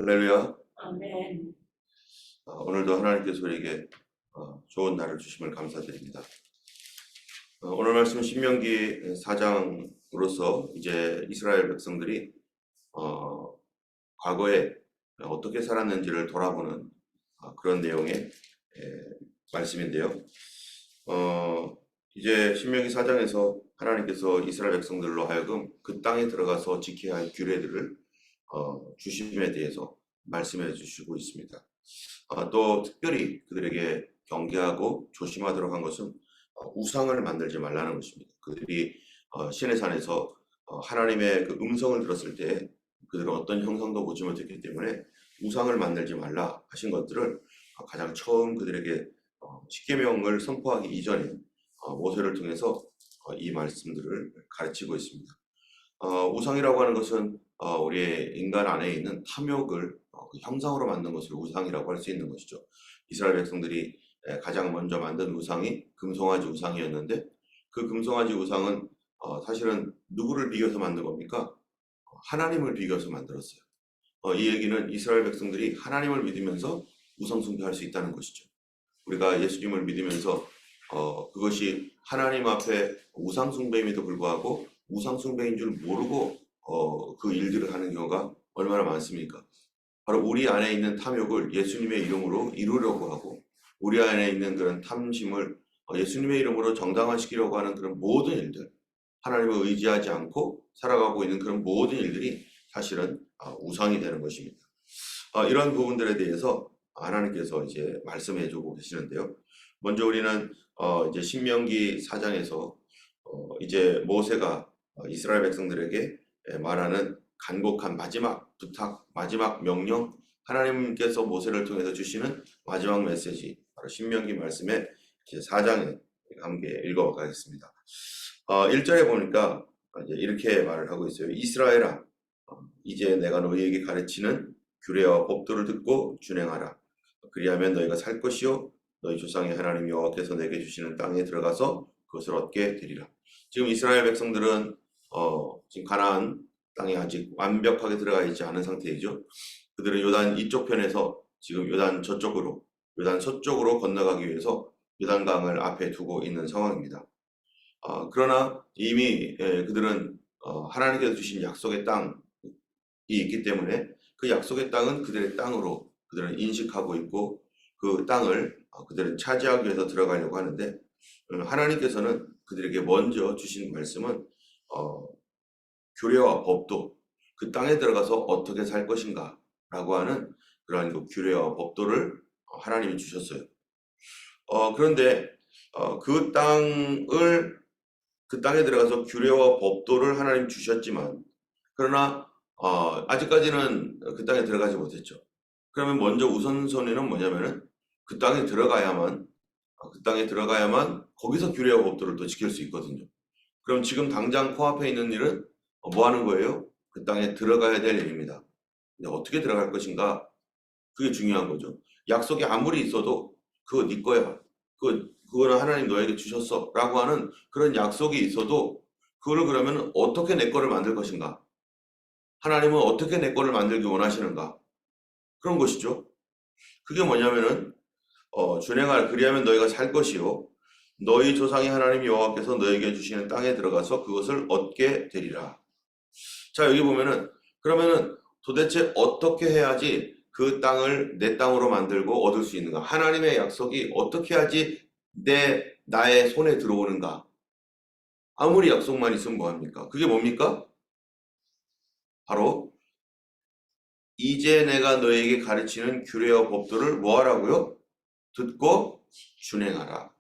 할렐루야. 아멘. 오늘도 하나님께서 우리에게 좋은 날을 주심을 감사드립니다. 오늘 말씀은 신명기 4장으로서 이제 이스라엘 백성들이 과거에 어떻게 살았는지를 돌아보는 그런 내용의 말씀인데요. 이제 신명기 4장에서 하나님께서 이스라엘 백성들로 하여금 그 땅에 들어가서 지켜야 할 규례들을 주심에 대해서 말씀해 주시고 있습니다. 또 특별히 그들에게 경계하고 조심하도록 한 것은 우상을 만들지 말라는 것입니다. 그들이 시내 산에서 하나님의 그 음성을 들었을 때 그들은 어떤 형상도 보지 못했기 때문에 우상을 만들지 말라 하신 것들을 가장 처음 그들에게 십계명을 선포하기 이전에 모세를 통해서 이 말씀들을 가르치고 있습니다. 우상이라고 하는 것은 우리의 인간 안에 있는 탐욕을 그 형상으로 만든 것을 우상이라고 할 수 있는 것이죠. 이스라엘 백성들이 가장 먼저 만든 우상이 금송아지 우상이었는데 그 금송아지 우상은 사실은 누구를 비교해서 만든 겁니까? 하나님을 비교해서 만들었어요. 이 얘기는 이스라엘 백성들이 하나님을 믿으면서 우상 숭배할 수 있다는 것이죠. 우리가 예수님을 믿으면서 그것이 하나님 앞에 우상 숭배임에도 불구하고 우상 숭배인 줄 모르고 그 일들을 하는 경우가 얼마나 많습니까? 바로 우리 안에 있는 탐욕을 예수님의 이름으로 이루려고 하고 우리 안에 있는 그런 탐심을 예수님의 이름으로 정당화시키려고 하는 그런 모든 일들, 하나님을 의지하지 않고 살아가고 있는 그런 모든 일들이 사실은 우상이 되는 것입니다. 이런 부분들에 대해서 하나님께서 이제 말씀해 주고 계시는데요. 먼저 우리는 이제 신명기 4장에서 이제 모세가 이스라엘 백성들에게 말하는 간곡한 마지막 부탁, 마지막 명령, 하나님께서 모세를 통해서 주시는 마지막 메시지, 바로 신명기 말씀의 이제 4장에 함께 읽어가겠습니다. 1절에 보니까 이제 이렇게 말을 하고 있어요. 이스라엘아, 이제 내가 너희에게 가르치는 규례와 법도를 듣고 준행하라. 그리하면 너희가 살 것이요 너희 조상의 하나님 여호와께서 내게 주시는 땅에 들어가서 그것을 얻게 되리라. 지금 이스라엘 백성들은 지금 가나안 땅에 아직 완벽하게 들어가 있지 않은 상태이죠. 그들은 요단 이쪽 편에서 지금 요단 저쪽으로, 요단 서쪽으로 건너가기 위해서 요단강을 앞에 두고 있는 상황입니다. 그러나 이미 그들은 하나님께서 주신 약속의 땅이 있기 때문에 그 약속의 땅은 그들의 땅으로 그들은 인식하고 있고 그 땅을 그들은 차지하기 위해서 들어가려고 하는데 하나님께서는 그들에게 먼저 주신 말씀은 규례와 법도, 그 땅에 들어가서 어떻게 살 것인가 라고 하는 그러한 그 규례와 법도를 하나님이 주셨어요. 그런데 그 땅에 들어가서 규례와 법도를 하나님 주셨지만 그러나 아직까지는 그 땅에 들어가지 못했죠. 그러면 먼저 우선순위는 뭐냐면은 그 땅에 들어가야만 거기서 규례와 법도를 또 지킬 수 있거든요. 그럼 지금 당장 코앞에 있는 일은 뭐 하는 거예요? 그 땅에 들어가야 될 일입니다. 근데 어떻게 들어갈 것인가? 그게 중요한 거죠. 약속이 아무리 있어도 그거 네 거야. 그거는 하나님 너에게 주셨어. 라고 하는 그런 약속이 있어도 그걸 그러면 어떻게 내 거를 만들 것인가? 하나님은 어떻게 내 거를 만들기 원하시는가? 그런 것이죠. 그게 뭐냐면은 그리하면 너희가 살 것이요 너희 조상의 하나님 여호와께서 너에게 주시는 땅에 들어가서 그것을 얻게 되리라. 자, 여기 보면은 그러면은 도대체 어떻게 해야지 그 땅을 내 땅으로 만들고 얻을 수 있는가? 하나님의 약속이 어떻게 해야지 나의 손에 들어오는가? 아무리 약속만 있으면 뭐합니까? 그게 뭡니까? 바로 이제 내가 너에게 가르치는 규례와 법도를 뭐하라고요? 듣고 준행하라.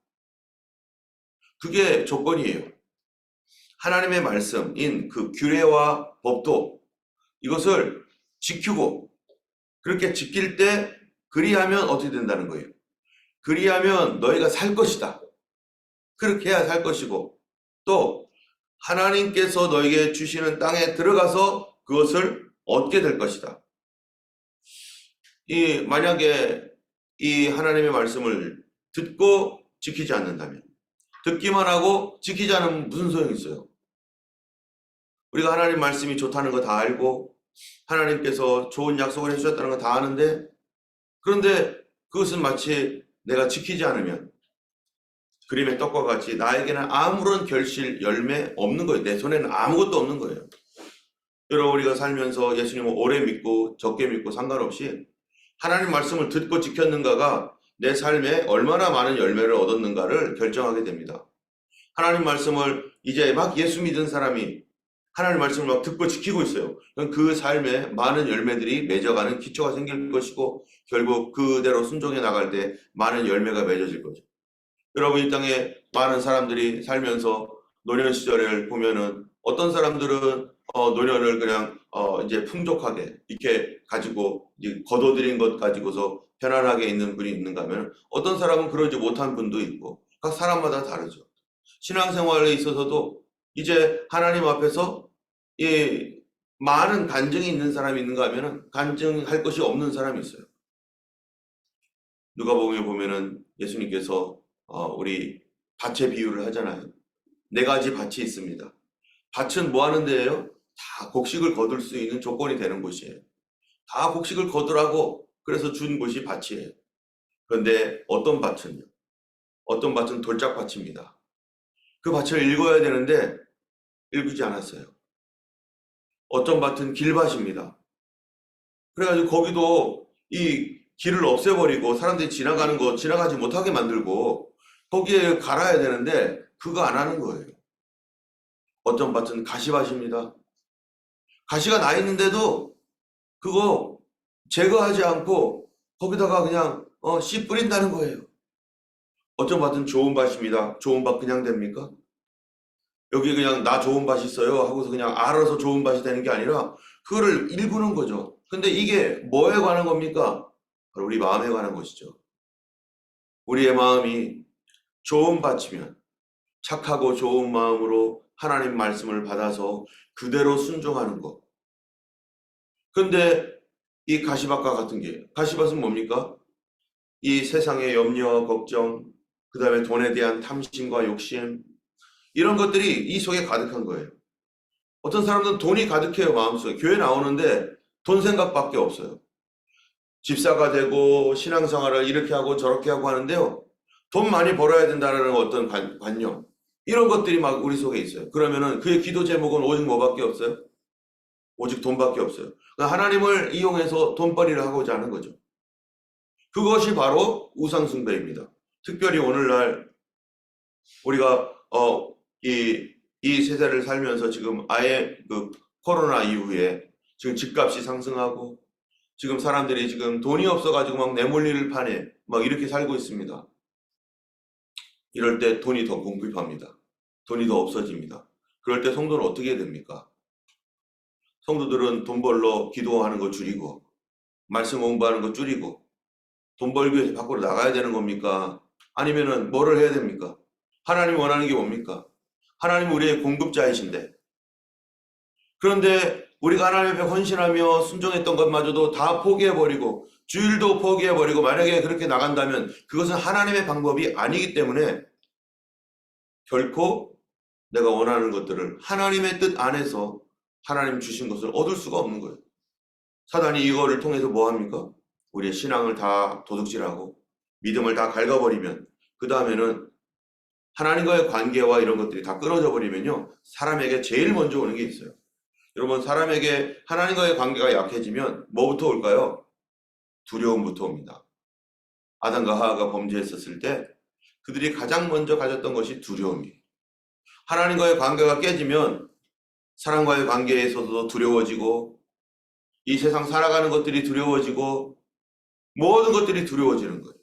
그게 조건이에요. 하나님의 말씀인 그 규례와 법도 이것을 지키고 그렇게 지킬 때 그리하면 어떻게 된다는 거예요? 그리하면 너희가 살 것이다. 그렇게 해야 살 것이고 또 하나님께서 너에게 주시는 땅에 들어가서 그것을 얻게 될 것이다. 만약에 이 하나님의 말씀을 듣고 지키지 않는다면 듣기만 하고 지키지 않으면 무슨 소용이 있어요? 우리가 하나님 말씀이 좋다는 거 다 알고 하나님께서 좋은 약속을 해주셨다는 거 다 아는데, 그런데 그것은 마치 내가 지키지 않으면 그림의 떡과 같이 나에게는 아무런 결실, 열매 없는 거예요. 내 손에는 아무것도 없는 거예요. 여러분, 우리가 살면서 예수님을 오래 믿고 적게 믿고 상관없이 하나님 말씀을 듣고 지켰는가가 내 삶에 얼마나 많은 열매를 얻었는가를 결정하게 됩니다. 하나님 말씀을 이제 막 예수 믿은 사람이 하나님 말씀을 막 듣고 지키고 있어요. 그럼 그 삶에 많은 열매들이 맺어가는 기초가 생길 것이고, 결국 그대로 순종해 나갈 때 많은 열매가 맺어질 거죠. 여러분, 이 땅에 많은 사람들이 살면서 노년 시절을 보면은 어떤 사람들은 노년을 그냥 이제 풍족하게 이렇게 가지고 이제 거둬들인 것 가지고서 편안하게 있는 분이 있는가 하면, 어떤 사람은 그러지 못한 분도 있고, 각 사람마다 다르죠. 신앙생활에 있어서도 이제 하나님 앞에서 이 많은 간증이 있는 사람이 있는가 하면은 간증할 것이 없는 사람이 있어요. 누가복음에 보면은 예수님께서 우리 밭의 비유를 하잖아요. 4가지 밭이 있습니다. 밭은 뭐 하는 데예요? 다 곡식을 거둘 수 있는 조건이 되는 곳이에요. 다 곡식을 거두라고 그래서 준 곳이 밭이에요. 그런데 어떤 밭은요? 어떤 밭은 돌짝밭입니다. 그 밭을 읽어야 되는데 읽지 않았어요. 어떤 밭은 길밭입니다. 그래가지고 거기도 이 길을 없애버리고 사람들이 지나가는 거 지나가지 못하게 만들고 거기에 갈아야 되는데 그거 안 하는 거예요. 어떤 밭은 가시밭입니다. 가시가 나 있는데도 그거 제거하지 않고 거기다가 그냥 씨 뿌린다는 거예요. 어떤 밭은 좋은 밭입니다. 좋은 밭 그냥 됩니까? 여기 그냥 나 좋은 밭이 있어요 하고서 그냥 알아서 좋은 밭이 되는 게 아니라 그거를 일구는 거죠. 근데 이게 뭐에 관한 겁니까? 바로 우리 마음에 관한 것이죠. 우리의 마음이 좋은 밭이면 착하고 좋은 마음으로 하나님 말씀을 받아서 그대로 순종하는 것. 근데 이 가시밭과 같은 게, 가시밭은 뭡니까? 이 세상의 염려와 걱정, 그 다음에 돈에 대한 탐심과 욕심, 이런 것들이 이 속에 가득한 거예요. 어떤 사람들은 돈이 가득해요, 마음속에. 교회 나오는데 돈 생각밖에 없어요. 집사가 되고 신앙생활을 이렇게 하고 저렇게 하고 하는데요, 돈 많이 벌어야 된다는 어떤 관념, 이런 것들이 막 우리 속에 있어요. 그러면은 그의 기도 제목은 오직 뭐밖에 없어요? 오직 돈밖에 없어요. 그러니까 하나님을 이용해서 돈벌이를 하고자 하는 거죠. 그것이 바로 우상숭배입니다. 특별히 오늘날 우리가 이 세대를 살면서 지금 아예 그 코로나 이후에 지금 집값이 상승하고 지금 사람들이 지금 돈이 없어가지고 막 내몰리를 파네 막 이렇게 살고 있습니다. 이럴 때 돈이 더 궁핍합니다. 돈이 더 없어집니다. 그럴 때 성도는 어떻게 해야 됩니까? 성도들은 돈 벌러 기도하는 거 줄이고 말씀 공부하는 거 줄이고 돈 벌기 위해서 밖으로 나가야 되는 겁니까? 아니면은 뭐를 해야 됩니까? 하나님이 원하는 게 뭡니까? 하나님은 우리의 공급자이신데, 그런데 우리가 하나님 앞에 헌신하며 순종했던 것마저도 다 포기해버리고 주일도 포기해버리고 만약에 그렇게 나간다면 그것은 하나님의 방법이 아니기 때문에 결코 내가 원하는 것들을 하나님의 뜻 안에서 하나님 주신 것을 얻을 수가 없는 거예요. 사단이 이거를 통해서 뭐 합니까? 우리의 신앙을 다 도둑질하고 믿음을 다 갉아버리면 그 다음에는 하나님과의 관계와 이런 것들이 다 끊어져 버리면요, 사람에게 제일 먼저 오는 게 있어요. 여러분, 사람에게 하나님과의 관계가 약해지면 뭐부터 올까요? 두려움부터 옵니다. 아담과 하와가 범죄했었을 때 그들이 가장 먼저 가졌던 것이 두려움이에요. 하나님과의 관계가 깨지면 사람과의 관계에 있어서도 두려워지고 이 세상 살아가는 것들이 두려워지고 모든 것들이 두려워지는 거예요.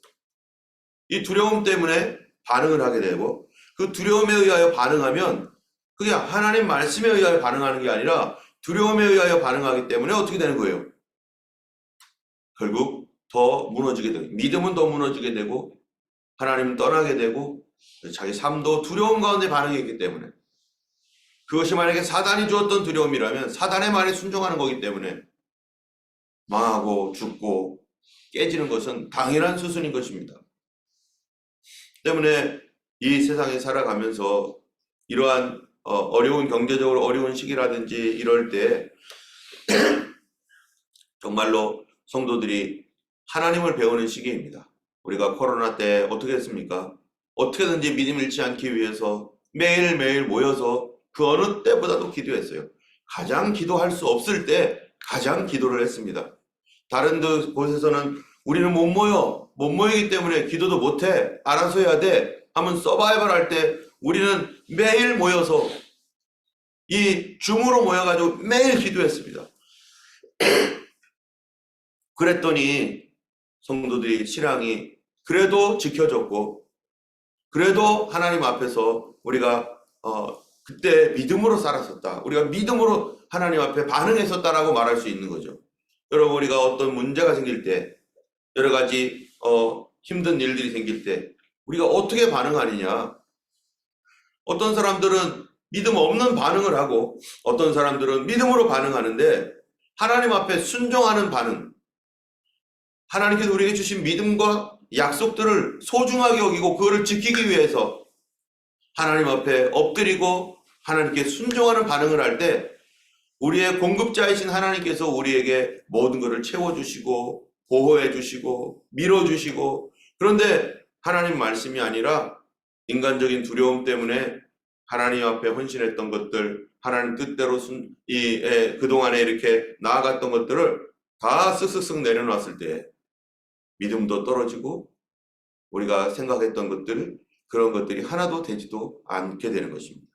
이 두려움 때문에 반응을 하게 되고, 그 두려움에 의하여 반응하면 그게 하나님 말씀에 의하여 반응하는 게 아니라 두려움에 의하여 반응하기 때문에 어떻게 되는 거예요? 결국 더 무너지게 되고, 믿음은 더 무너지게 되고 하나님은 떠나게 되고 자기 삶도 두려움 가운데 반응했기 때문에, 그것이 만약에 사단이 주었던 두려움이라면 사단의 말에 순종하는 거기 때문에 망하고 죽고 깨지는 것은 당연한 수순인 것입니다. 때문에 이 세상에 살아가면서 이러한 어려운 경제적으로 어려운 시기라든지 이럴 때 정말로 성도들이 하나님을 배우는 시기입니다. 우리가 코로나 때 어떻게 했습니까? 어떻게든지 믿음 잃지 않기 위해서 매일매일 모여서 그 어느 때보다도 기도했어요. 가장 기도할 수 없을 때 가장 기도를 했습니다. 다른 곳에서는 우리는 못 모이기 때문에 기도도 못해, 알아서 해야 돼 하면 서바이벌 할 때 우리는 매일 모여서 이 줌으로 모여가지고 매일 기도했습니다. 그랬더니 성도들이 신앙이 그래도 지켜졌고, 그래도 하나님 앞에서 우리가 그때 믿음으로 살았었다, 우리가 믿음으로 하나님 앞에 반응했었다라고 말할 수 있는 거죠. 여러분, 우리가 어떤 문제가 생길 때, 여러 가지 힘든 일들이 생길 때 우리가 어떻게 반응하느냐? 어떤 사람들은 믿음 없는 반응을 하고 어떤 사람들은 믿음으로 반응하는데, 하나님 앞에 순종하는 반응, 하나님께서 우리에게 주신 믿음과 약속들을 소중하게 여기고 그거를 지키기 위해서 하나님 앞에 엎드리고 하나님께 순종하는 반응을 할 때 우리의 공급자이신 하나님께서 우리에게 모든 것을 채워주시고 보호해주시고 밀어주시고, 그런데 하나님 말씀이 아니라 인간적인 두려움 때문에 하나님 앞에 헌신했던 것들, 하나님 뜻대로 그동안에 이렇게 나아갔던 것들을 다 쓱쓱쓱 내려놨을 때 믿음도 떨어지고 우리가 생각했던 것들, 그런 것들이 하나도 되지도 않게 되는 것입니다.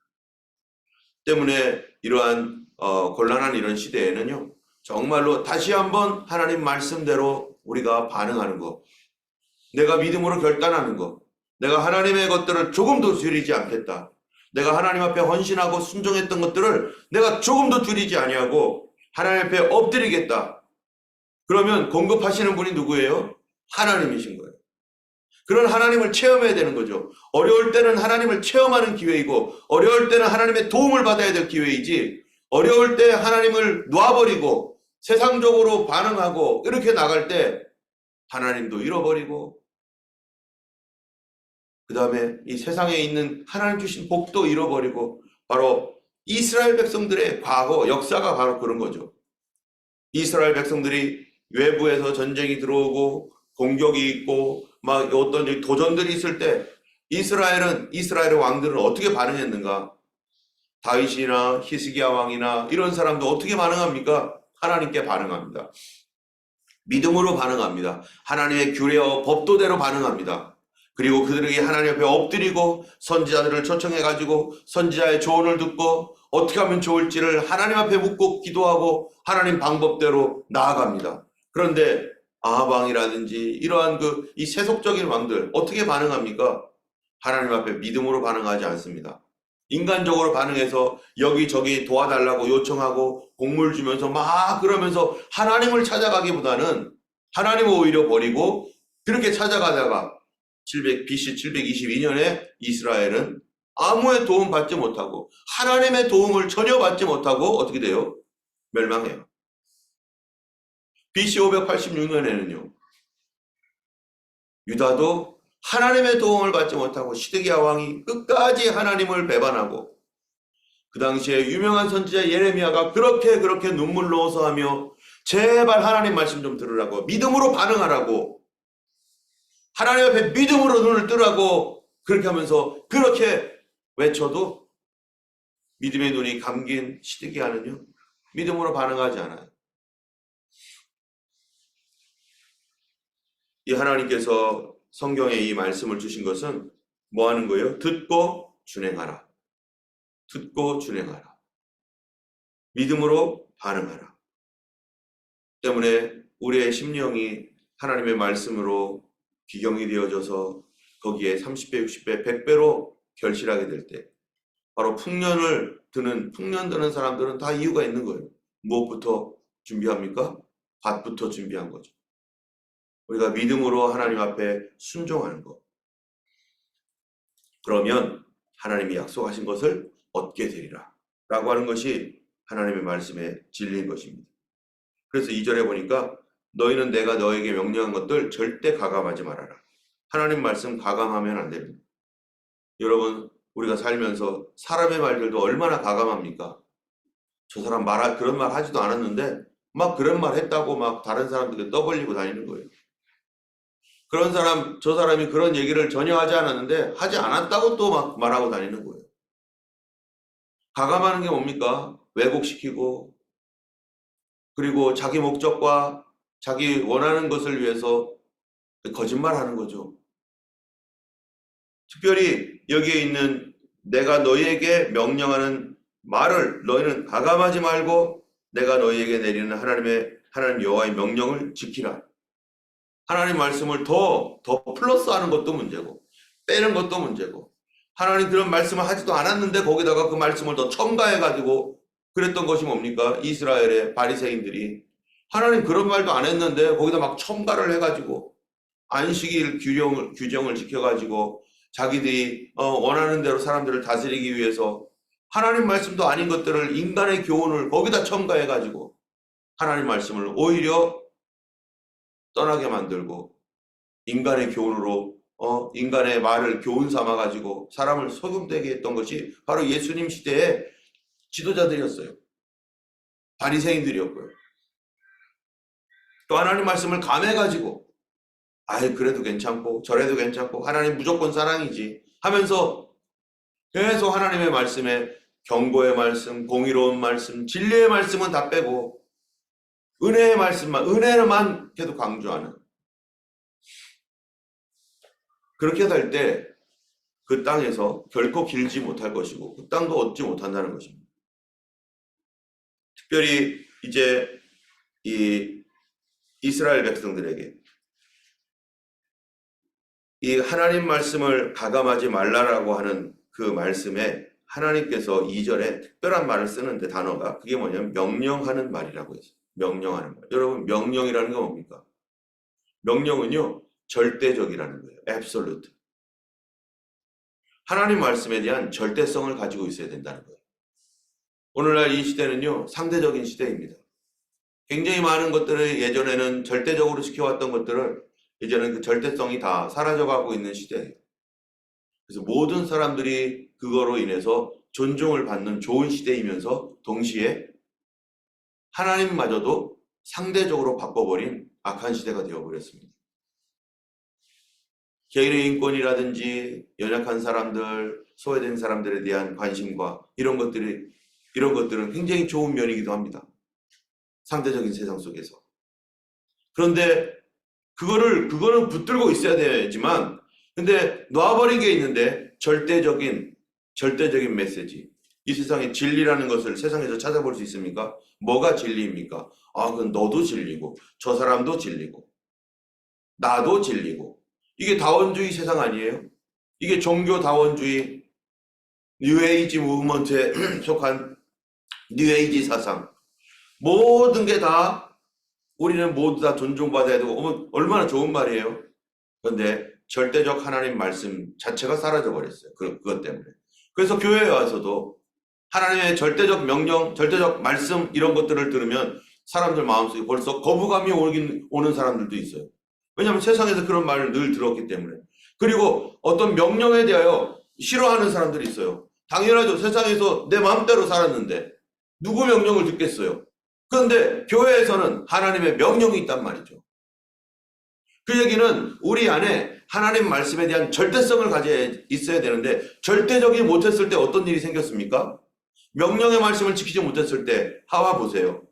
때문에 이러한 곤란한 이런 시대에는요, 정말로 다시 한번 하나님 말씀대로 우리가 반응하는 것, 내가 믿음으로 결단하는 것, 내가 하나님의 것들을 조금도 줄이지 않겠다, 내가 하나님 앞에 헌신하고 순종했던 것들을 내가 조금도 줄이지 아니하고 하나님 앞에 엎드리겠다. 그러면 공급하시는 분이 누구예요? 하나님이신 거예요. 그런 하나님을 체험해야 되는 거죠. 어려울 때는 하나님을 체험하는 기회이고, 어려울 때는 하나님의 도움을 받아야 될 기회이지, 어려울 때 하나님을 놔버리고 세상적으로 반응하고 이렇게 나갈 때 하나님도 잃어버리고, 그 다음에 이 세상에 있는 하나님 주신 복도 잃어버리고, 바로 이스라엘 백성들의 과거 역사가 바로 그런 거죠. 이스라엘 백성들이 외부에서 전쟁이 들어오고 공격이 있고 막 어떤 도전들이 있을 때 이스라엘의 왕들은 어떻게 반응했는가? 다윗이나 히스기야 왕이나 이런 사람도 어떻게 반응합니까? 하나님께 반응합니다. 믿음으로 반응합니다. 하나님의 규례와 법도대로 반응합니다. 그리고 그들에게 하나님 앞에 엎드리고 선지자들을 초청해가지고 선지자의 조언을 듣고 어떻게 하면 좋을지를 하나님 앞에 묻고 기도하고 하나님 방법대로 나아갑니다. 그런데 아합 왕이라든지 이러한 이 세속적인 왕들 어떻게 반응합니까? 하나님 앞에 믿음으로 반응하지 않습니다. 인간적으로 반응해서 여기저기 도와달라고 요청하고 곡물 주면서 막 그러면서 하나님을 찾아가기보다는 하나님을 오히려 버리고 그렇게 찾아가다가 BC 722년에 이스라엘은 아무의 도움 받지 못하고 하나님의 도움을 전혀 받지 못하고 어떻게 돼요? 멸망해요. BC 586년에는요. 유다도 하나님의 도움을 받지 못하고 시드기야 왕이 끝까지 하나님을 배반하고, 그 당시에 유명한 선지자 예레미야가 그렇게 눈물로 호소하며 제발 하나님 말씀 좀 들으라고, 믿음으로 반응하라고, 하나님 앞에 믿음으로 눈을 뜨라고 그렇게 하면서 그렇게 외쳐도 믿음의 눈이 감긴 시드기야는요, 믿음으로 반응하지 않아요. 이 하나님께서 성경에 이 말씀을 주신 것은 뭐 하는 거예요? 듣고 준행하라. 듣고 준행하라. 믿음으로 반응하라. 때문에 우리의 심령이 하나님의 말씀으로 기경이 되어져서 거기에 30배, 60배, 100배로 결실하게 될 때, 바로 풍년 드는 사람들은 다 이유가 있는 거예요. 무엇부터 준비합니까? 밭부터 준비한 거죠. 우리가 믿음으로 하나님 앞에 순종하는 것. 그러면 하나님이 약속하신 것을 얻게 되리라 라고 하는 것이 하나님의 말씀의 진리인 것입니다. 그래서 2절에 보니까 너희는 내가 너에게 명령한 것들 절대 가감하지 말아라. 하나님 말씀 가감하면 안 됩니다. 여러분, 우리가 살면서 사람의 말들도 얼마나 가감합니까? 저 사람 그런 말 하지도 않았는데 막 그런 말 했다고 막 다른 사람들에게 떠벌리고 다니는 거예요. 그런 사람, 저 사람이 그런 얘기를 전혀 하지 않았는데 하지 않았다고 또 막 말하고 다니는 거예요. 가감하는 게 뭡니까? 왜곡시키고, 그리고 자기 목적과 자기 원하는 것을 위해서 거짓말하는 거죠. 특별히 여기에 있는 내가 너희에게 명령하는 말을 너희는 가감하지 말고 내가 너희에게 내리는 하나님 여호와의 명령을 지키라. 하나님 말씀을 더 플러스하는 것도 문제고 빼는 것도 문제고, 하나님 그런 말씀을 하지도 않았는데 거기다가 그 말씀을 더 첨가해가지고 그랬던 것이 뭡니까? 이스라엘의 바리새인들이 하나님 그런 말도 안 했는데 거기다 막 첨가를 해가지고 안식일 규정을 지켜가지고 자기들이 원하는 대로 사람들을 다스리기 위해서 하나님 말씀도 아닌 것들을 인간의 교훈을 거기다 첨가해가지고 하나님 말씀을 오히려 떠나게 만들고 인간의 교훈으로 인간의 말을 교훈 삼아가지고 사람을 속임되게 했던 것이 바로 예수님 시대의 지도자들이었어요. 바리새인들이었고요. 또 하나님 말씀을 감해가지고 아이 그래도 괜찮고 저래도 괜찮고 하나님 무조건 사랑이지 하면서 계속 하나님의 말씀에 경고의 말씀, 공의로운 말씀, 진리의 말씀은 다 빼고 은혜의 말씀만, 은혜만 계속 강조하는, 그렇게 될 때 그 땅에서 결코 길지 못할 것이고 그 땅도 얻지 못한다는 것입니다. 특별히 이제 이 이스라엘 백성들에게 이 하나님 말씀을 가감하지 말라라고 하는 그 말씀에 하나님께서 2절에 특별한 말을 쓰는데 단어가 그게 뭐냐면 명령하는 말이라고 했어요. 명령하는 말. 여러분 명령이라는 건 뭡니까? 명령은요 절대적이라는 거예요. absolute. 하나님 말씀에 대한 절대성을 가지고 있어야 된다는 거예요. 오늘날 이 시대는요 상대적인 시대입니다. 굉장히 많은 것들을 예전에는 절대적으로 지켜왔던 것들을 이제는 그 절대성이 다 사라져가고 있는 시대예요. 그래서 모든 사람들이 그거로 인해서 존중을 받는 좋은 시대이면서 동시에 하나님마저도 상대적으로 바꿔버린 악한 시대가 되어버렸습니다. 개인의 인권이라든지 연약한 사람들, 소외된 사람들에 대한 관심과 이런 것들은 굉장히 좋은 면이기도 합니다. 상대적인 세상 속에서. 그런데 그거는 붙들고 있어야 되지만, 근데 놔버린 게 있는데 절대적인 메시지. 이 세상에 진리라는 것을 세상에서 찾아볼 수 있습니까? 뭐가 진리입니까? 아, 그건 너도 진리고, 저 사람도 진리고, 나도 진리고. 이게 다원주의 세상 아니에요? 이게 종교 다원주의, 뉴에이지 무브먼트에 속한 뉴에이지 사상. 모든 게 다 우리는 모두 다 존중받아야 되고 얼마나 좋은 말이에요. 그런데 절대적 하나님 말씀 자체가 사라져 버렸어요. 그것 때문에. 그래서 교회에 와서도 하나님의 절대적 명령, 절대적 말씀 이런 것들을 들으면 사람들 마음속에 벌써 거부감이 오는 사람들도 있어요. 왜냐하면 세상에서 그런 말을 늘 들었기 때문에. 그리고 어떤 명령에 대하여 싫어하는 사람들이 있어요. 당연하죠. 세상에서 내 마음대로 살았는데 누구 명령을 듣겠어요. 그런데 교회에서는 하나님의 명령이 있단 말이죠. 그 얘기는 우리 안에 하나님 말씀에 대한 절대성을 가져 있어야 되는데 절대적이지 못했을 때 어떤 일이 생겼습니까? 명령의 말씀을 지키지 못했을 때 하와 보세요.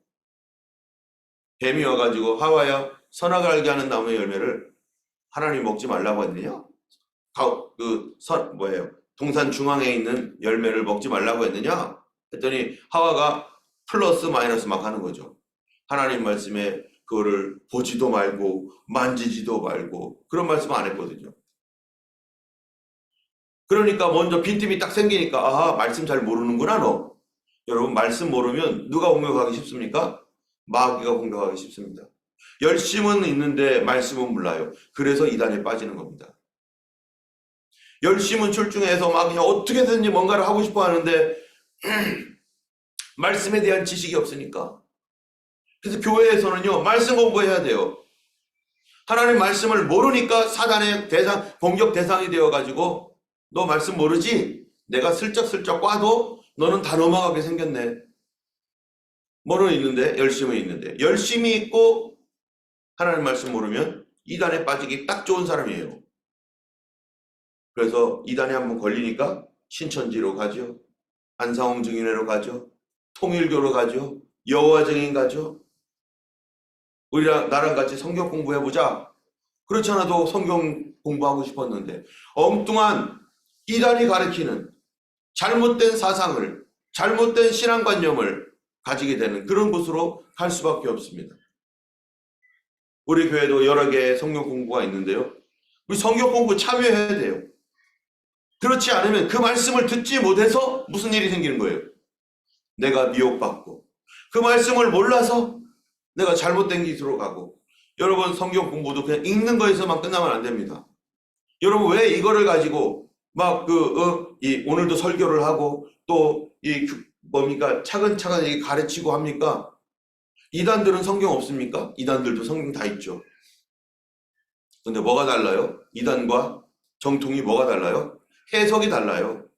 뱀이 와가지고 하와야 선악을 알게 하는 나무의 열매를 하나님 먹지 말라고 했느냐? 동산 중앙에 있는 열매를 먹지 말라고 했느냐? 했더니 하와가 플러스 마이너스 막 하는 거죠. 하나님 말씀에 그거를 보지도 말고 만지지도 말고 그런 말씀 안 했거든요. 그러니까 먼저 빈틈이 딱 생기니까 아하 말씀 잘 모르는구나 너. 여러분 말씀 모르면 누가 공격하기 쉽습니까? 마귀가 공격하기 쉽습니다. 열심은 있는데 말씀은 몰라요. 그래서 이단에 빠지는 겁니다. 열심은 출중해서 막 그냥 어떻게든지 뭔가를 하고 싶어 하는데 말씀에 대한 지식이 없으니까. 그래서 교회에서는요 말씀 공부해야 돼요. 하나님 말씀을 모르니까 사단의 공격 대상이 되어가지고 너 말씀 모르지? 내가 슬쩍슬쩍 꽈도 너는 다 넘어가게 생겼네. 뭐는 있는데? 열심은 있는데. 열심히 있고 하나님 말씀 모르면 이단에 빠지기 딱 좋은 사람이에요. 그래서 이단에 한번 걸리니까 신천지로 가죠. 안상홍 증인회로 가죠. 통일교로 가죠. 여호와 증인 가죠. 우리랑 나랑 같이 성경 공부해보자. 그렇지 않아도 성경 공부하고 싶었는데 엉뚱한 이단이 가르치는 잘못된 사상을, 잘못된 신앙관념을 가지게 되는 그런 곳으로 갈 수밖에 없습니다. 우리 교회도 여러 개의 성경 공부가 있는데요. 우리 성경 공부 참여해야 돼요. 그렇지 않으면 그 말씀을 듣지 못해서 무슨 일이 생기는 거예요? 내가 미혹받고 그 말씀을 몰라서 내가 잘못된 길로 가고. 여러분 성경 공부도 그냥 읽는 거에서만 끝나면 안 됩니다. 여러분 왜 이거를 가지고 막 오늘도 설교를 하고 또 뭡니까 차근차근 이렇게 가르치고 합니까? 이단들은 성경 없습니까? 이단들도 성경 다 있죠. 근데 뭐가 달라요? 이단과 정통이 뭐가 달라요? 해석이 달라요.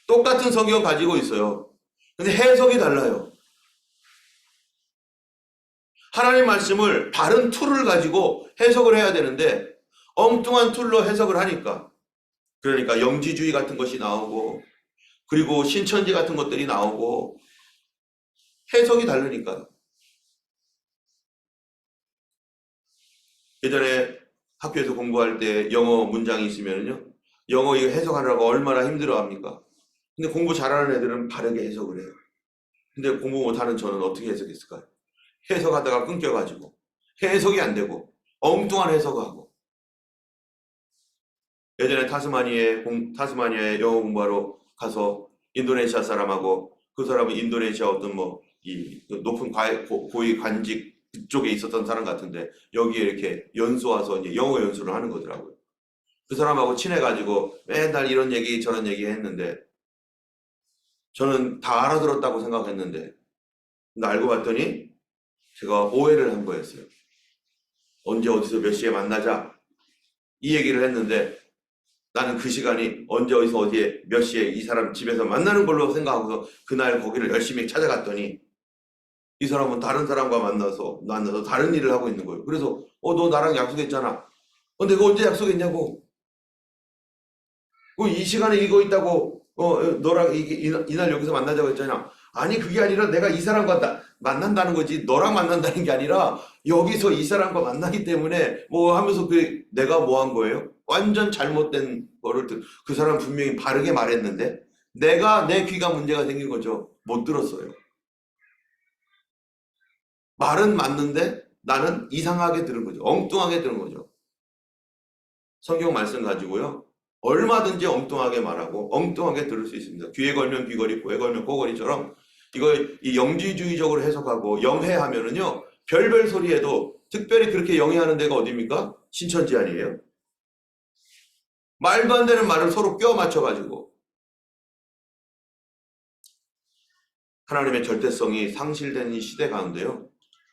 똑같은 성경 가지고 있어요. 근데 해석이 달라요. 하나님 말씀을 다른 툴을 가지고 해석을 해야 되는데 엉뚱한 툴로 해석을 하니까, 그러니까 영지주의 같은 것이 나오고 그리고 신천지 같은 것들이 나오고 해석이 다르니까. 예전에 학교에서 공부할 때 영어 문장이 있으면요, 영어 이거 해석하느라고 얼마나 힘들어합니까? 근데 공부 잘하는 애들은 바르게 해석을 해요. 근데 공부 못하는 저는 어떻게 해석했을까요? 해석하다가 끊겨가지고 해석이 안 되고 엉뚱한 해석을 하고. 예전에 타스마니아에 영어 공부하러 가서 인도네시아 사람하고, 그 사람은 인도네시아 어떤 이 높은 고위 관직 그쪽에 있었던 사람 같은데 여기에 이렇게 연수 와서 이제 영어 연수를 하는 거더라고요. 그 사람하고 친해가지고 맨날 이런 얘기 저런 얘기 했는데 저는 다 알아들었다고 생각했는데, 근데 알고 봤더니 제가 오해를 한 거였어요. 언제 어디서 몇 시에 만나자 이 얘기를 했는데 나는 그 시간이 언제 어디서 어디에 몇 시에 이 사람 집에서 만나는 걸로 생각하고서 그날 거기를 열심히 찾아갔더니 이 사람은 다른 사람과 만나서 다른 일을 하고 있는 거예요. 그래서 너 나랑 약속했잖아. 내가 언제 약속했냐고. 이 시간에 이거 있다고 너랑 이날 여기서 만나자고 했잖아. 아니 그게 아니라 내가 이 사람과 만난다는 거지 너랑 만난다는 게 아니라 여기서 이 사람과 만나기 때문에 하면서 내가 뭐 한 거예요? 완전 잘못된 거를 그 사람 분명히 바르게 말했는데 내 귀가 문제가 생긴 거죠. 못 들었어요. 말은 맞는데 나는 이상하게 들은 거죠. 엉뚱하게 들은 거죠. 성경 말씀 가지고요, 얼마든지 엉뚱하게 말하고 엉뚱하게 들을 수 있습니다. 귀에 걸면 귀걸이, 코에 걸면 코걸이처럼 이 영지주의적으로 해석하고 영해하면은요, 별별 소리에도 특별히 그렇게 영해하는 데가 어디입니까? 신천지 아니에요? 말도 안 되는 말을 서로 껴 맞춰가지고 하나님의 절대성이 상실된 이 시대 가운데요,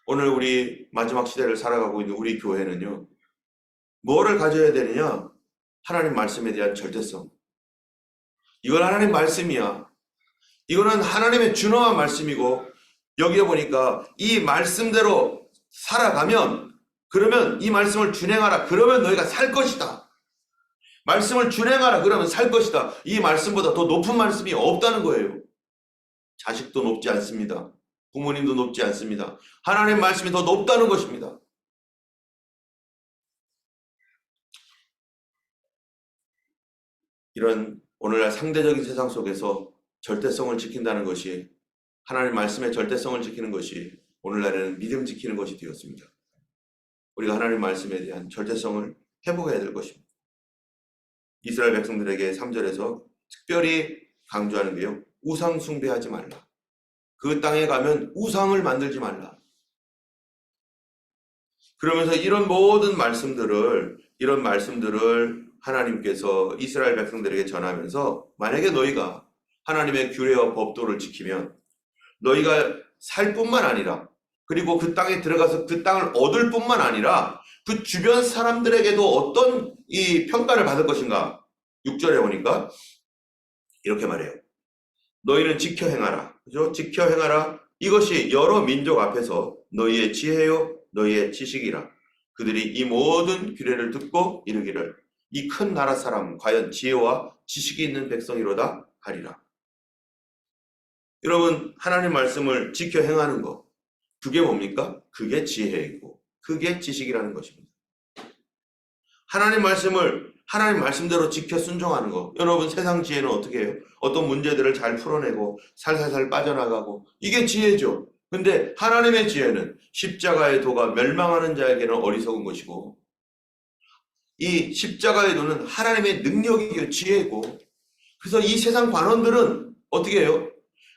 오늘 우리 마지막 시대를 살아가고 있는 우리 교회는요, 뭐를 가져야 되느냐? 하나님 말씀에 대한 절대성. 이건 하나님 말씀이야. 이거는 하나님의 준엄한 말씀이고, 여기에 보니까 이 말씀대로 살아가면, 그러면 이 말씀을 준행하라. 그러면 너희가 살 것이다. 말씀을 준행하라. 그러면 살 것이다. 이 말씀보다 더 높은 말씀이 없다는 거예요. 자식도 높지 않습니다. 부모님도 높지 않습니다. 하나님 말씀이 더 높다는 것입니다. 이런 오늘날 상대적인 세상 속에서 절대성을 지킨다는 것이, 하나님 말씀의 절대성을 지키는 것이 오늘날에는 믿음 지키는 것이 되었습니다. 우리가 하나님 말씀에 대한 절대성을 회복해야 될 것입니다. 이스라엘 백성들에게 3절에서 특별히 강조하는 게요, 우상 숭배하지 말라. 그 땅에 가면 우상을 만들지 말라. 그러면서 이런 모든 말씀들을 하나님께서 이스라엘 백성들에게 전하면서, 만약에 너희가 하나님의 규례와 법도를 지키면 너희가 살 뿐만 아니라, 그리고 그 땅에 들어가서 그 땅을 얻을 뿐만 아니라 그 주변 사람들에게도 어떤 이 평가를 받을 것인가. 6절에 보니까 이렇게 말해요. 너희는 지켜 행하라. 그죠? 지켜 행하라. 이것이 여러 민족 앞에서 너희의 지혜요 너희의 지식이라. 그들이 이 모든 규례를 듣고 이르기를 이 큰 나라 사람 과연 지혜와 지식이 있는 백성이로다 하리라. 여러분, 하나님 말씀을 지켜 행하는 것, 그게 뭡니까? 그게 지혜이고 그게 지식이라는 것입니다. 하나님 말씀을 하나님 말씀대로 지켜 순종하는 것. 여러분, 세상 지혜는 어떻게 해요? 어떤 문제들을 잘 풀어내고 살살살 빠져나가고, 이게 지혜죠. 근데 하나님의 지혜는 십자가의 도가 멸망하는 자에게는 어리석은 것이고, 이 십자가의 도는 하나님의 능력이고 지혜고, 그래서 이 세상 관원들은 어떻게 해요?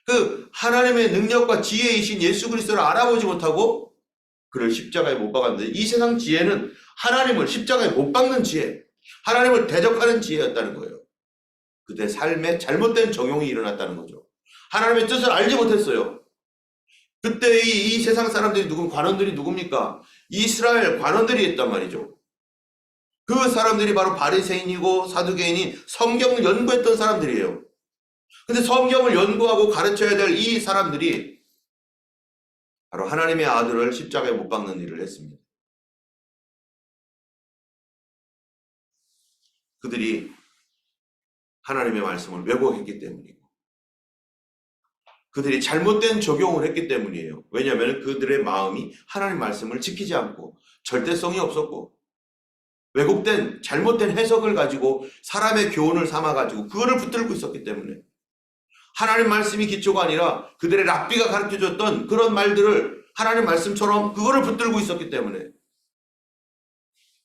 그 하나님의 능력과 지혜이신 예수 그리스도를 알아보지 못하고 그를 십자가에 못 박았는데, 이 세상 지혜는 하나님을 십자가에 못 박는 지혜, 하나님을 대적하는 지혜였다는 거예요. 그때 삶에 잘못된 적용이 일어났다는 거죠. 하나님의 뜻을 알지 못했어요. 그때 이 세상 사람들이 관원들이 누굽니까? 이스라엘 관원들이 했단 말이죠. 그 사람들이 바로 바리새인이고 사두개인이 성경을 연구했던 사람들이에요. 근데 성경을 연구하고 가르쳐야 될 이 사람들이 바로 하나님의 아들을 십자가에 못 박는 일을 했습니다. 그들이 하나님의 말씀을 왜곡했기 때문이고, 그들이 잘못된 적용을 했기 때문이에요. 왜냐하면 그들의 마음이 하나님 말씀을 지키지 않고 절대성이 없었고, 왜곡된 잘못된 해석을 가지고 사람의 교훈을 삼아가지고 그거를 붙들고 있었기 때문에, 하나님 말씀이 기초가 아니라 그들의 랍비가 가르쳐줬던 그런 말들을 하나님 말씀처럼 그거를 붙들고 있었기 때문에,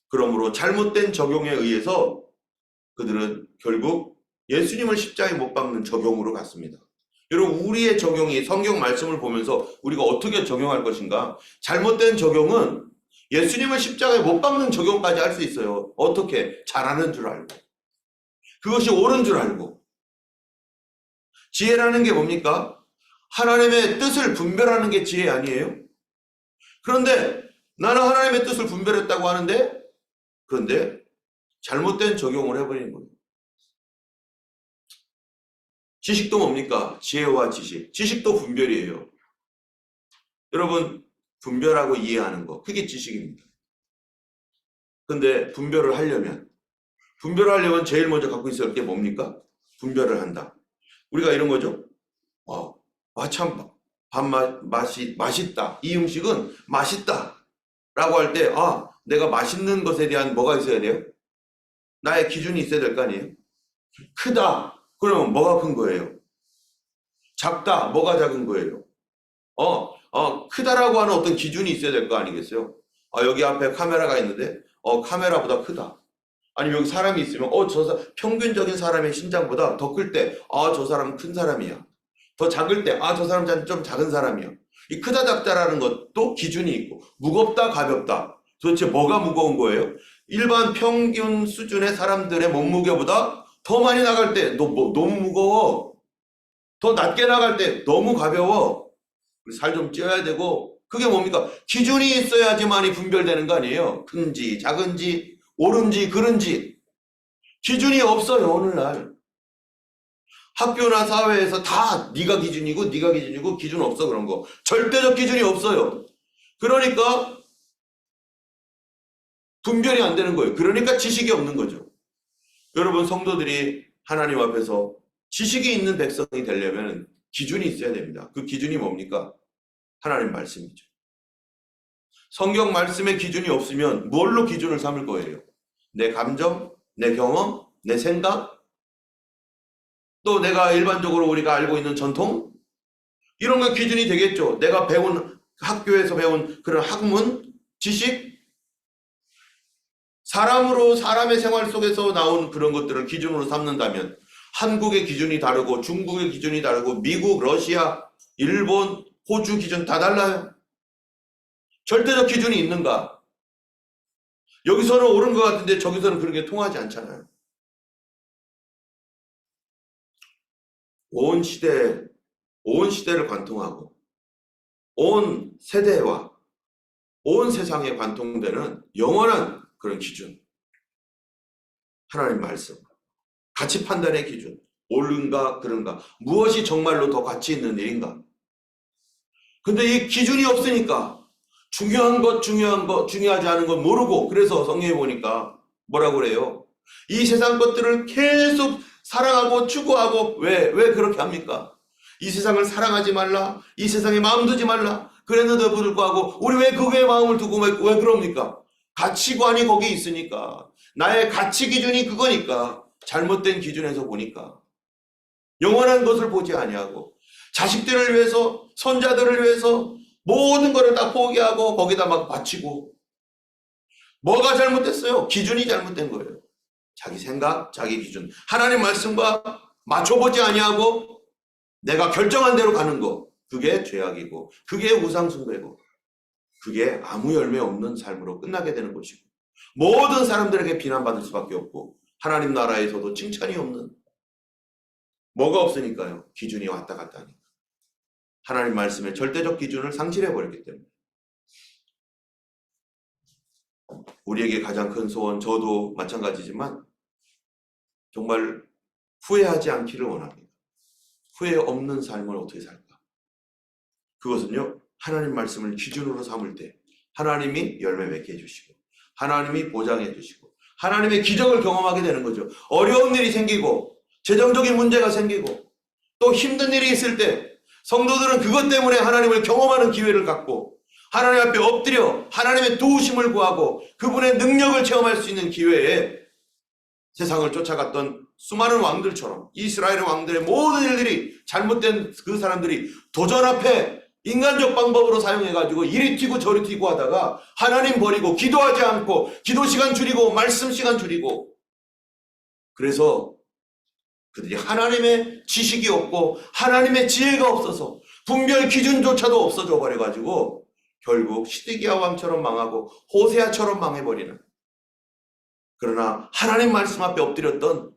그러므로 잘못된 적용에 의해서 그들은 결국 예수님을 십자가에 못 박는 적용으로 갔습니다. 여러분, 우리의 적용이 성경 말씀을 보면서 우리가 어떻게 적용할 것인가? 잘못된 적용은 예수님을 십자가에 못 박는 적용까지 할 수 있어요. 어떻게? 잘하는 줄 알고, 그것이 옳은 줄 알고. 지혜라는 게 뭡니까? 하나님의 뜻을 분별하는 게 지혜 아니에요? 그런데 나는 하나님의 뜻을 분별했다고 하는데, 그런데 잘못된 적용을 해버리는 거예요. 지식도 뭡니까? 지혜와 지식. 지식도 분별이에요. 여러분, 분별하고 이해하는 거, 그게 지식입니다. 근데 분별을 하려면 제일 먼저 갖고 있어야 할 게 뭡니까? 분별을 한다. 우리가 이런 거죠. 참 맛있다. 이 음식은 맛있다 라고 할 때, 내가 맛있는 것에 대한 뭐가 있어야 돼요? 나의 기준이 있어야 될 거 아니에요? 크다. 그러면 뭐가 큰 거예요? 작다. 뭐가 작은 거예요? 크다라고 하는 어떤 기준이 있어야 될 거 아니겠어요? 여기 앞에 카메라가 있는데, 카메라보다 크다. 아니면 여기 사람이 있으면, 평균적인 사람의 신장보다 더 클 때, 저 사람은 큰 사람이야. 더 작을 때, 저 사람은 좀 작은 사람이야. 이 크다 작다라는 것도 기준이 있고, 무겁다 가볍다. 도대체 뭐가 무거운 거예요? 일반 평균 수준의 사람들의 몸무게보다 더 많이 나갈 때 너무 무거워. 더 낮게 나갈 때 너무 가벼워. 살 좀 찌어야 되고, 그게 뭡니까? 기준이 있어야지만이 분별되는 거 아니에요? 큰지 작은지 옳은지 그른지 기준이 없어요. 오늘날 학교나 사회에서 다 네가 기준이고 기준 없어. 그런 거 절대적 기준이 없어요. 그러니까 분별이 안 되는 거예요. 그러니까 지식이 없는 거죠. 여러분, 성도들이 하나님 앞에서 지식이 있는 백성이 되려면 기준이 있어야 됩니다. 그 기준이 뭡니까? 하나님 말씀이죠. 성경 말씀의 기준이 없으면 뭘로 기준을 삼을 거예요? 내 감정, 내 경험, 내 생각, 또 내가 일반적으로 우리가 알고 있는 전통, 이런 게 기준이 되겠죠. 내가 학교에서 배운 그런 학문, 지식, 사람의 생활 속에서 나온 그런 것들을 기준으로 삼는다면 한국의 기준이 다르고 중국의 기준이 다르고 미국, 러시아, 일본, 호주 기준 다 달라요. 절대적 기준이 있는가? 여기서는 옳은 것 같은데 저기서는 그런 게 통하지 않잖아요. 온 시대를 관통하고 온 세대와 온 세상에 관통되는 영원한 그런 기준, 하나님 말씀, 가치 판단의 기준, 옳은가 그른가, 무엇이 정말로 더 가치 있는 일인가, 근데 이 기준이 없으니까 중요하지 않은 건 모르고, 그래서 성경에 보니까 뭐라고 그래요? 이 세상 것들을 계속 사랑하고 추구하고, 왜 그렇게 합니까? 이 세상을 사랑하지 말라, 이 세상에 마음 두지 말라 그랬는데 불구하고 우리 왜 그거에 마음을 두고 왜 그럽니까? 가치관이 거기 있으니까, 나의 가치 기준이 그거니까, 잘못된 기준에서 보니까 영원한 것을 보지 아니하고 자식들을 위해서, 손자들을 위해서 모든 것을 다 포기하고 거기다 막 바치고. 뭐가 잘못됐어요? 기준이 잘못된 거예요. 자기 생각, 자기 기준, 하나님 말씀과 맞춰보지 아니하고 내가 결정한 대로 가는 거, 그게 죄악이고, 그게 우상숭배고, 그게 아무 열매 없는 삶으로 끝나게 되는 것이고, 모든 사람들에게 비난받을 수밖에 없고, 하나님 나라에서도 칭찬이 없는, 뭐가 없으니까요? 기준이 왔다 갔다 하니까. 하나님 말씀의 절대적 기준을 상실해버렸기 때문에. 우리에게 가장 큰 소원, 저도 마찬가지지만 정말 후회하지 않기를 원합니다. 후회 없는 삶을 어떻게 살까? 그것은요, 하나님 말씀을 기준으로 삼을 때 하나님이 열매 맺게 해주시고, 하나님이 보장해 주시고, 하나님의 기적을 경험하게 되는 거죠. 어려운 일이 생기고, 재정적인 문제가 생기고, 또 힘든 일이 있을 때 성도들은 그것 때문에 하나님을 경험하는 기회를 갖고, 하나님 앞에 엎드려 하나님의 도우심을 구하고 그분의 능력을 체험할 수 있는 기회에, 세상을 쫓아갔던 수많은 왕들처럼 이스라엘의 왕들의 모든 일들이, 잘못된 그 사람들이 도전 앞에 인간적 방법으로 사용해가지고 이리 튀고 저리 튀고 하다가 하나님 버리고 기도하지 않고, 기도 시간 줄이고 말씀 시간 줄이고, 그래서 그들이 하나님의 지식이 없고 하나님의 지혜가 없어서 분별 기준조차도 없어져 버려가지고 결국 시드기야 왕처럼 망하고 호세아처럼 망해버리는, 그러나 하나님 말씀 앞에 엎드렸던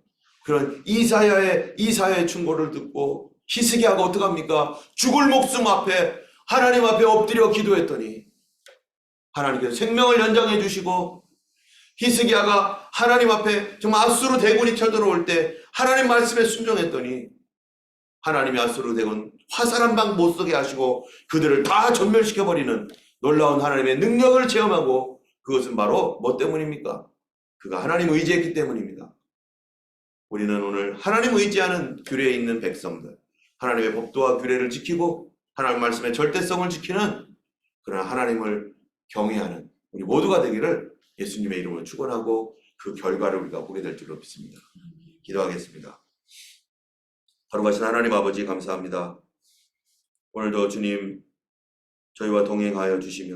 그런 이사야의 충고를 듣고 히스기야가 어떡합니까? 죽을 목숨 앞에 하나님 앞에 엎드려 기도했더니 하나님께서 생명을 연장해 주시고, 히스기야가 하나님 앞에 정말 아수르 대군이 쳐들어올 때 하나님 말씀에 순종했더니 하나님이 아수르 대군 화살 한 방 못 쏘게 하시고 그들을 다 전멸시켜버리는 놀라운 하나님의 능력을 체험하고, 그것은 바로 뭐 때문입니까? 그가 하나님 의지했기 때문입니다. 우리는 오늘 하나님 의지하는 규례에 있는 백성들, 하나님의 법도와 규례를 지키고 하나님 말씀의 절대성을 지키는 그런 하나님을 경외하는 우리 모두가 되기를 예수님의 이름으로 축원하고, 그 결과를 우리가 보게 될 줄로 믿습니다. 기도하겠습니다. 거룩하신 하나님 아버지, 감사합니다. 오늘도 주님 저희와 동행하여 주시며